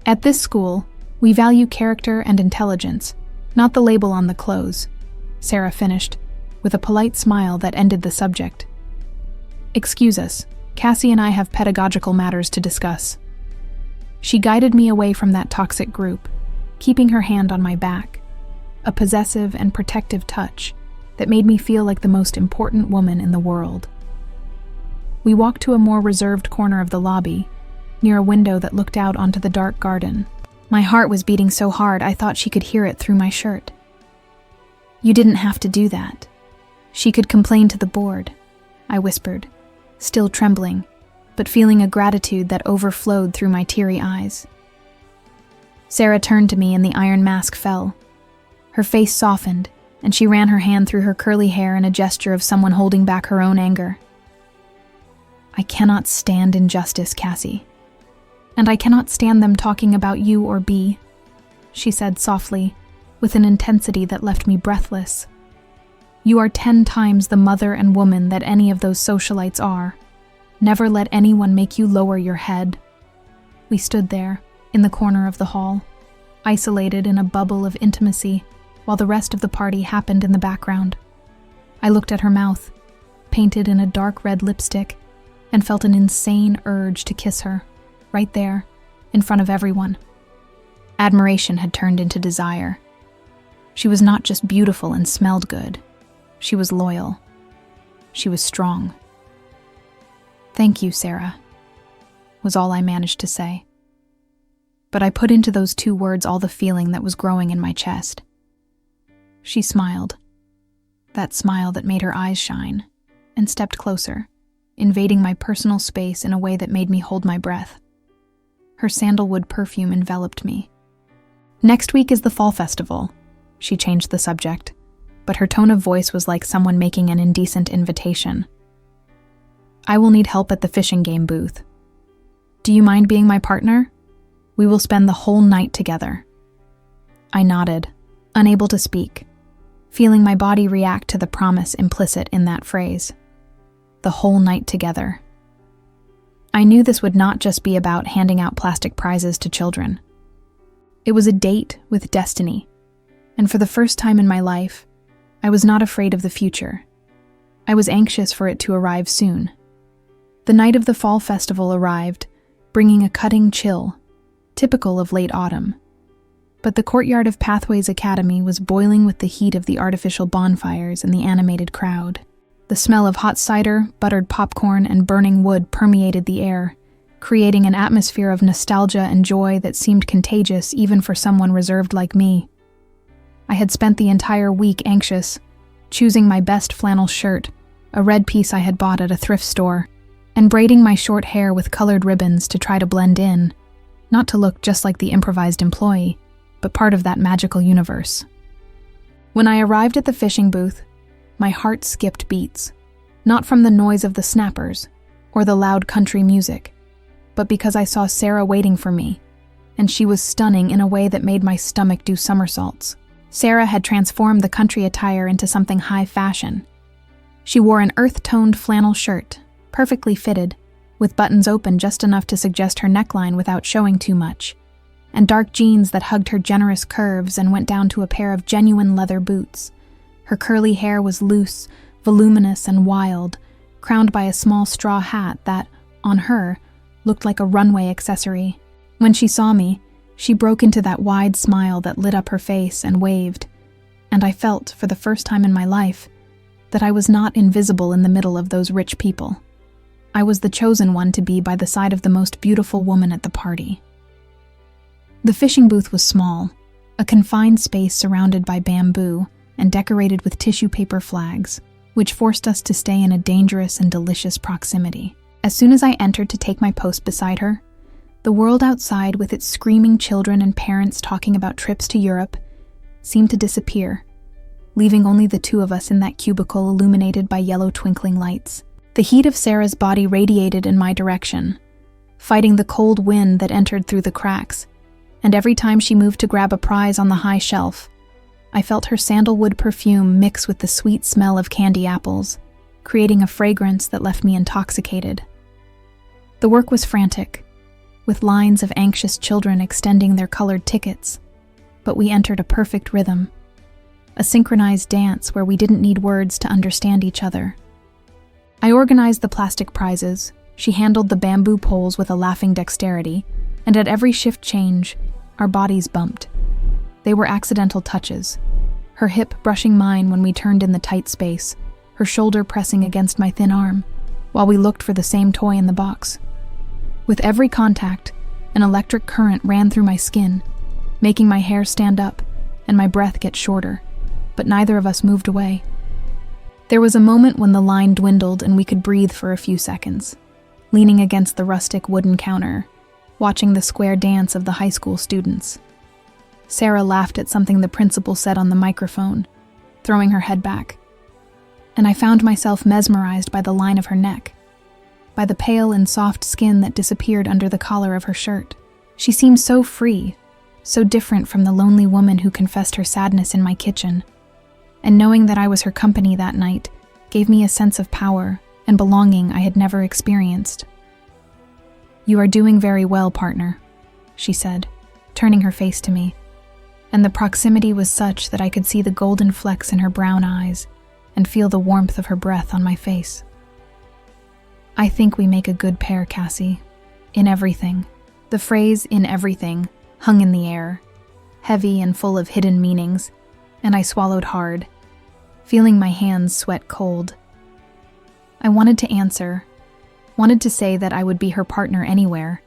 Speaker 1: "At this school, we value character and intelligence, not the label on the clothes," Sarah finished, with a polite smile that ended the subject. "Excuse us, Cassie and I have pedagogical matters to discuss." She guided me away from that toxic group, keeping her hand on my back, a possessive and protective touch that made me feel like the most important woman in the world. We walked to a more reserved corner of the lobby, near a window that looked out onto the dark garden. My heart was beating so hard I thought she could hear it through my shirt. "You didn't have to do that. She could complain to the board," I whispered, still trembling, but feeling a gratitude that overflowed through my teary eyes. Sarah turned to me and the iron mask fell. Her face softened, and she ran her hand through her curly hair in a gesture of someone holding back her own anger. "I cannot stand injustice, Cassie. And I cannot stand them talking about you or B," she said softly, with an intensity that left me breathless. "You are 10 times the mother and woman that any of those socialites are. Never let anyone make you lower your head." We stood there, in the corner of the hall, isolated in a bubble of intimacy, while the rest of the party happened in the background. I looked at her mouth, painted in a dark red lipstick, and felt an insane urge to kiss her, right there, in front of everyone. Admiration had turned into desire. She was not just beautiful and smelled good. She was loyal. She was strong. "Thank you, Sarah," was all I managed to say. But I put into those 2 words all the feeling that was growing in my chest. She smiled, that smile that made her eyes shine, and stepped closer, invading my personal space in a way that made me hold my breath. Her sandalwood perfume enveloped me. "Next week is the fall festival," she changed the subject, but her tone of voice was like someone making an indecent invitation. "I will need help at the fishing game booth. Do you mind being my partner? We will spend the whole night together." I nodded, unable to speak, feeling my body react to the promise implicit in that phrase. The whole night together. I knew this would not just be about handing out plastic prizes to children. It was a date with destiny, and for the first time in my life, I was not afraid of the future. I was anxious for it to arrive soon. The night of the fall festival arrived, bringing a cutting chill, typical of late autumn. But the courtyard of Pathways Academy was boiling with the heat of the artificial bonfires and the animated crowd. The smell of hot cider, buttered popcorn, and burning wood permeated the air, creating an atmosphere of nostalgia and joy that seemed contagious even for someone reserved like me. I had spent the entire week anxious, choosing my best flannel shirt, a red piece I had bought at a thrift store, and braiding my short hair with colored ribbons to try to blend in, not to look just like the improvised employee, but part of that magical universe. When I arrived at the fishing booth, my heart skipped beats, not from the noise of the snappers or the loud country music, but because I saw Sarah waiting for me, and she was stunning in a way that made my stomach do somersaults. Sarah had transformed the country attire into something high fashion. She wore an earth-toned flannel shirt, perfectly fitted, with buttons open just enough to suggest her neckline without showing too much, and dark jeans that hugged her generous curves and went down to a pair of genuine leather boots. Her curly hair was loose, voluminous, and wild, crowned by a small straw hat that, on her, looked like a runway accessory. When she saw me, she broke into that wide smile that lit up her face and waved, and I felt, for the first time in my life, that I was not invisible in the middle of those rich people. I was the chosen one to be by the side of the most beautiful woman at the party. The fishing booth was small, a confined space surrounded by bamboo and decorated with tissue paper flags, which forced us to stay in a dangerous and delicious proximity. As soon as I entered to take my post beside her, the world outside, with its screaming children and parents talking about trips to Europe, seemed to disappear, leaving only the 2 of us in that cubicle illuminated by yellow twinkling lights. The heat of Sarah's body radiated in my direction, fighting the cold wind that entered through the cracks, and every time she moved to grab a prize on the high shelf, I felt her sandalwood perfume mix with the sweet smell of candy apples, creating a fragrance that left me intoxicated. The work was frantic, with lines of anxious children extending their colored tickets, but we entered a perfect rhythm, a synchronized dance where we didn't need words to understand each other. I organized the plastic prizes, she handled the bamboo poles with a laughing dexterity, and at every shift change, our bodies bumped. They were accidental touches, her hip brushing mine when we turned in the tight space, her shoulder pressing against my thin arm, while we looked for the same toy in the box. With every contact, an electric current ran through my skin, making my hair stand up and my breath get shorter, but neither of us moved away. There was a moment when the line dwindled and we could breathe for a few seconds, leaning against the rustic wooden counter, watching the square dance of the high school students. Sarah laughed at something the principal said on the microphone, throwing her head back, and I found myself mesmerized by the line of her neck, by the pale and soft skin that disappeared under the collar of her shirt. She seemed so free, so different from the lonely woman who confessed her sadness in my kitchen, and knowing that I was her company that night gave me a sense of power and belonging I had never experienced. "You are doing very well, partner," she said, turning her face to me, and the proximity was such that I could see the golden flecks in her brown eyes and feel the warmth of her breath on my face. "I think we make a good pair, Cassie. In everything." The phrase "in everything" hung in the air, heavy and full of hidden meanings, and I swallowed hard, feeling my hands sweat cold. I wanted to answer, wanted to say that I would be her partner anywhere,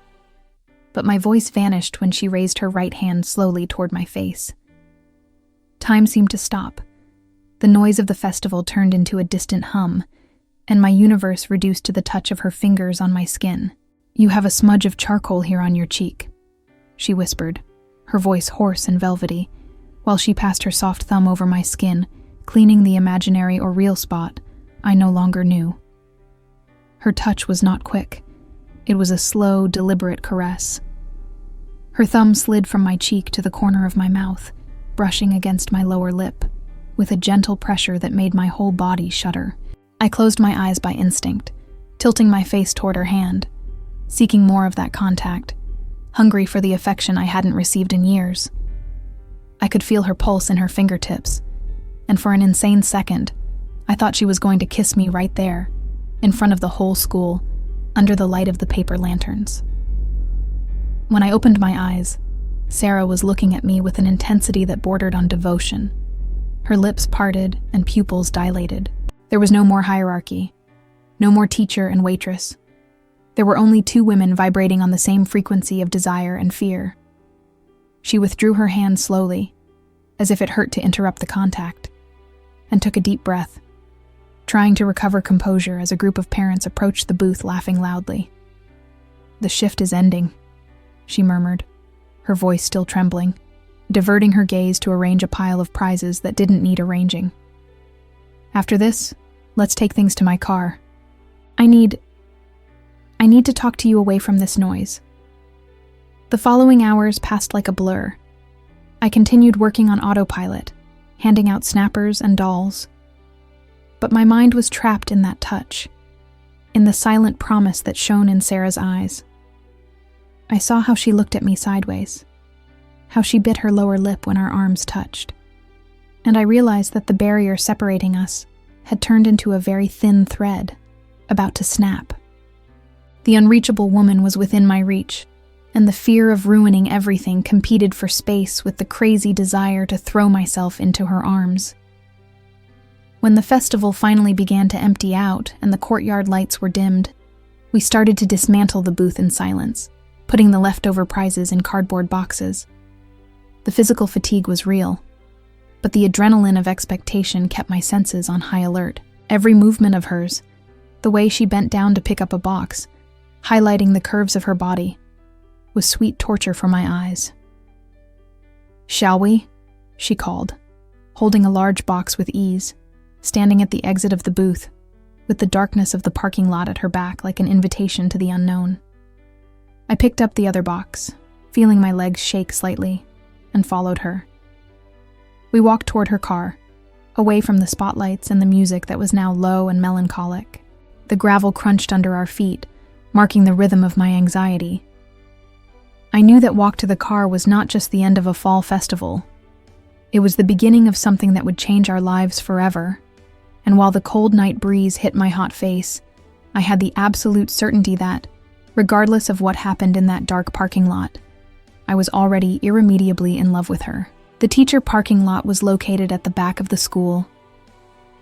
Speaker 1: but my voice vanished when she raised her right hand slowly toward my face. Time seemed to stop. The noise of the festival turned into a distant hum, and my universe reduced to the touch of her fingers on my skin. "You have a smudge of charcoal here on your cheek," she whispered, her voice hoarse and velvety, while she passed her soft thumb over my skin, cleaning the imaginary or real spot I no longer knew. Her touch was not quick. It was a slow, deliberate caress. Her thumb slid from my cheek to the corner of my mouth, brushing against my lower lip, with a gentle pressure that made my whole body shudder. I closed my eyes by instinct, tilting my face toward her hand, seeking more of that contact, hungry for the affection I hadn't received in years. I could feel her pulse in her fingertips, and for an insane second, I thought she was going to kiss me right there, in front of the whole school, under the light of the paper lanterns. When I opened my eyes, Sarah was looking at me with an intensity that bordered on devotion. Her lips parted and pupils dilated. There was no more hierarchy, no more teacher and waitress. There were only two women vibrating on the same frequency of desire and fear. She withdrew her hand slowly, as if it hurt to interrupt the contact, and took a deep breath, trying to recover composure as a group of parents approached the booth laughing loudly. "The shift is ending," she murmured, her voice still trembling, diverting her gaze to arrange a pile of prizes that didn't need arranging. "After this, let's take things to my car. I need to talk to you away from this noise." The following hours passed like a blur. I continued working on autopilot, handing out snappers and dolls. But my mind was trapped in that touch, in the silent promise that shone in Sarah's eyes. I saw how she looked at me sideways, how she bit her lower lip when our arms touched, and I realized that the barrier separating us had turned into a very thin thread, about to snap. The unreachable woman was within my reach, and the fear of ruining everything competed for space with the crazy desire to throw myself into her arms. When the festival finally began to empty out and the courtyard lights were dimmed, we started to dismantle the booth in silence, putting the leftover prizes in cardboard boxes. The physical fatigue was real, but the adrenaline of expectation kept my senses on high alert. Every movement of hers, the way she bent down to pick up a box, highlighting the curves of her body, was sweet torture for my eyes. "Shall we?" she called, holding a large box with ease, standing at the exit of the booth, with the darkness of the parking lot at her back like an invitation to the unknown. I picked up the other box, feeling my legs shake slightly, and followed her. We walked toward her car, away from the spotlights and the music that was now low and melancholic. The gravel crunched under our feet, marking the rhythm of my anxiety. I knew that walk to the car was not just the end of a fall festival. It was the beginning of something that would change our lives forever. And while the cold night breeze hit my hot face, I had the absolute certainty that, regardless of what happened in that dark parking lot, I was already irremediably in love with her. The teacher parking lot was located at the back of the school,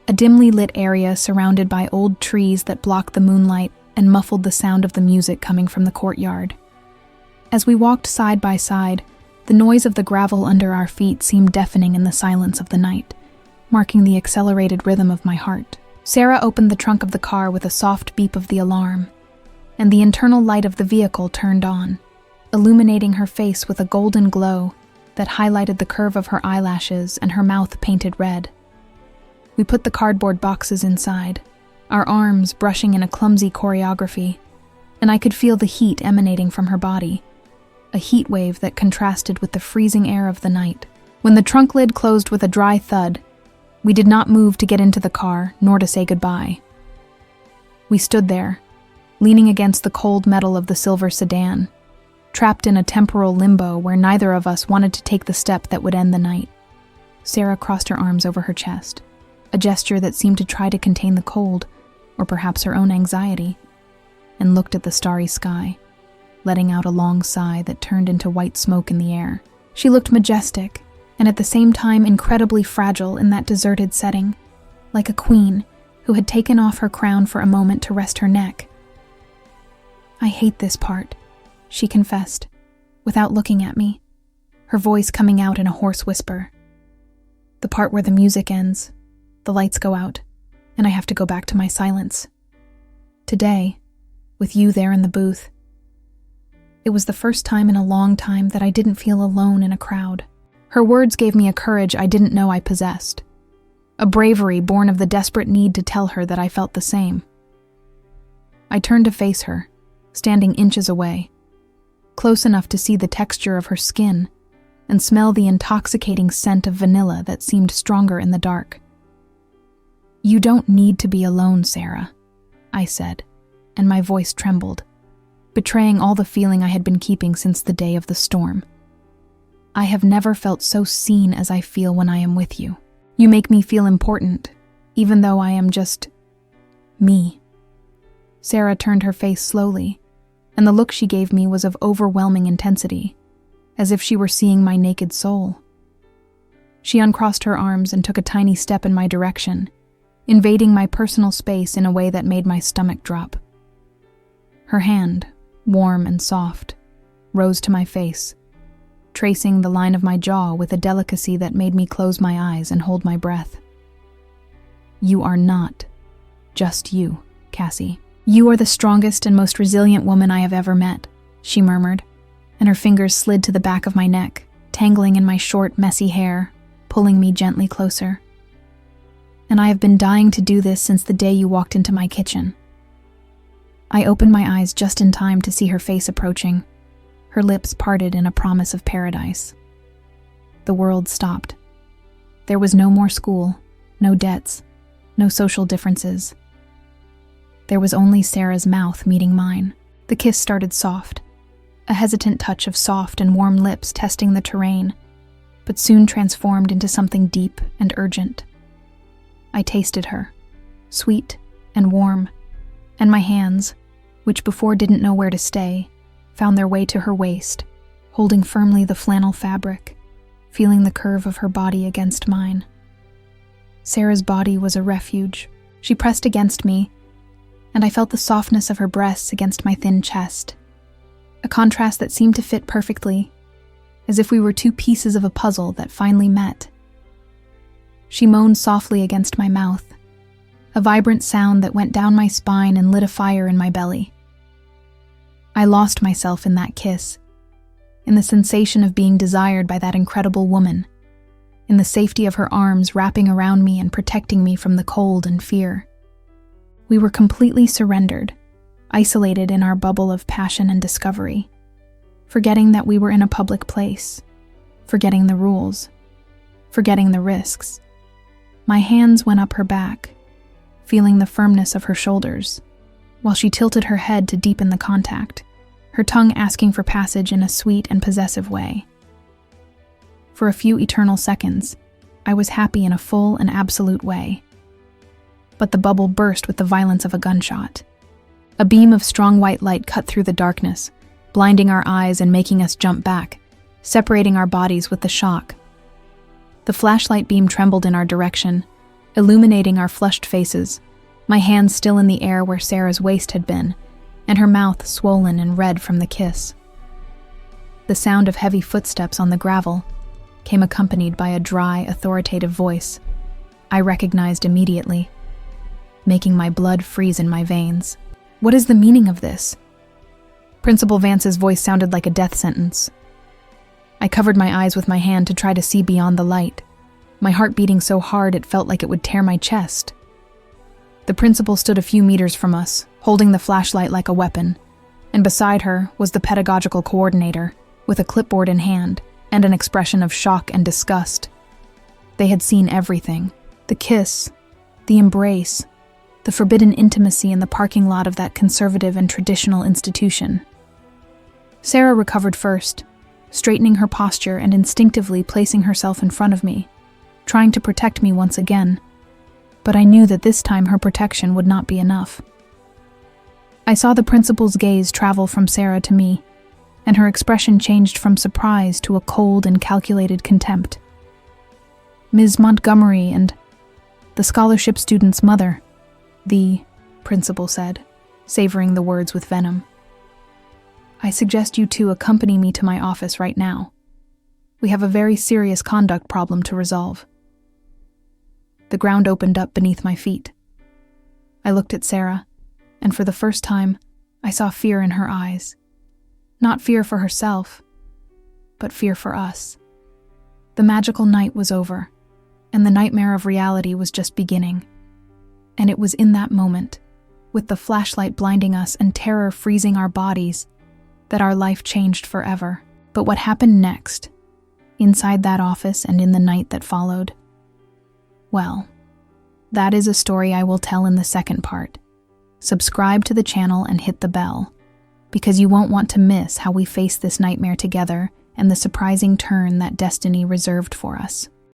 Speaker 1: a dimly lit area surrounded by old trees that blocked the moonlight and muffled the sound of the music coming from the courtyard. As we walked side by side, the noise of the gravel under our feet seemed deafening in the silence of the night, marking the accelerated rhythm of my heart. Sarah opened the trunk of the car with a soft beep of the alarm, and the internal light of the vehicle turned on, illuminating her face with a golden glow that highlighted the curve of her eyelashes and her mouth painted red. We put the cardboard boxes inside, our arms brushing in a clumsy choreography, and I could feel the heat emanating from her body, a heat wave that contrasted with the freezing air of the night. When the trunk lid closed with a dry thud, we did not move to get into the car, nor to say goodbye. We stood there, leaning against the cold metal of the silver sedan, trapped in a temporal limbo where neither of us wanted to take the step that would end the night. Sarah crossed her arms over her chest, a gesture that seemed to try to contain the cold, or perhaps her own anxiety, and looked at the starry sky, letting out a long sigh that turned into white smoke in the air. She looked majestic, and at the same time incredibly fragile in that deserted setting, like a queen who had taken off her crown for a moment to rest her neck. "I hate this part," she confessed, without looking at me, her voice coming out in a hoarse whisper. "The part where the music ends, the lights go out, and I have to go back to my silence. Today, with you there in the booth, it was the first time in a long time that I didn't feel alone in a crowd." Her words gave me a courage I didn't know I possessed, a bravery born of the desperate need to tell her that I felt the same. I turned to face her, standing inches away, close enough to see the texture of her skin and smell the intoxicating scent of vanilla that seemed stronger in the dark. "You don't need to be alone, Sarah," I said, and my voice trembled, betraying all the feeling I had been keeping since the day of the storm. "I have never felt so seen as I feel when I am with you. You make me feel important, even though I am just me." Sarah turned her face slowly, and the look she gave me was of overwhelming intensity, as if she were seeing my naked soul. She uncrossed her arms and took a tiny step in my direction, invading my personal space in a way that made my stomach drop. Her hand, warm and soft, rose to my face, tracing the line of my jaw with a delicacy that made me close my eyes and hold my breath. "You are not just you, Cassie. You are the strongest and most resilient woman I have ever met," she murmured, and her fingers slid to the back of my neck, tangling in my short, messy hair, pulling me gently closer. "And I have been dying to do this since the day you walked into my kitchen." I opened my eyes just in time to see her face approaching, her lips parted in a promise of paradise. The world stopped. There was no more school, no debts, no social differences. There was only Sarah's mouth meeting mine. The kiss started soft, a hesitant touch of soft and warm lips testing the terrain, but soon transformed into something deep and urgent. I tasted her, sweet and warm, and my hands, which before didn't know where to stay, found their way to her waist, holding firmly the flannel fabric, feeling the curve of her body against mine. Sarah's body was a refuge. She pressed against me, and I felt the softness of her breasts against my thin chest, a contrast that seemed to fit perfectly, as if we were two pieces of a puzzle that finally met. She moaned softly against my mouth, a vibrant sound that went down my spine and lit a fire in my belly. I lost myself in that kiss, in the sensation of being desired by that incredible woman, in the safety of her arms wrapping around me and protecting me from the cold and fear. We were completely surrendered, isolated in our bubble of passion and discovery, forgetting that we were in a public place, forgetting the rules, forgetting the risks. My hands went up her back, feeling the firmness of her shoulders, while she tilted her head to deepen the contact, her tongue asking for passage in a sweet and possessive way. For a few eternal seconds, I was happy in a full and absolute way. But the bubble burst with the violence of a gunshot. A beam of strong white light cut through the darkness, blinding our eyes and making us jump back, separating our bodies with the shock. The flashlight beam trembled in our direction, illuminating our flushed faces, my hands still in the air where Sarah's waist had been, and her mouth swollen and red from the kiss. The sound of heavy footsteps on the gravel came accompanied by a dry, authoritative voice I recognized immediately, making my blood freeze in my veins. "What is the meaning of this?" Principal Vance's voice sounded like a death sentence. I covered my eyes with my hand to try to see beyond the light, my heart beating so hard it felt like it would tear my chest. The principal stood a few meters from us, holding the flashlight like a weapon, and beside her was the pedagogical coordinator, with a clipboard in hand and an expression of shock and disgust. They had seen everything: the kiss, the embrace, the forbidden intimacy in the parking lot of that conservative and traditional institution. Sarah recovered first, straightening her posture and instinctively placing herself in front of me, trying to protect me once again. But I knew that this time her protection would not be enough. I saw the principal's gaze travel from Sarah to me, and her expression changed from surprise to a cold and calculated contempt. "Ms. Montgomery and the scholarship student's mother," The principal said, savoring the words with venom. I suggest you two accompany me to my office right now. We have a very serious conduct problem to resolve. The ground opened up beneath my feet. I looked at Sarah, and for the first time, I saw fear in her eyes. Not fear for herself, but fear for us. The magical night was over, and the nightmare of reality was just beginning. And it was in that moment, with the flashlight blinding us and terror freezing our bodies, that our life changed forever. But what happened next, inside that office and in the night that followed? Well, that is a story I will tell in the second part. Subscribe to the channel and hit the bell, because you won't want to miss how we face this nightmare together and the surprising turn that destiny reserved for us.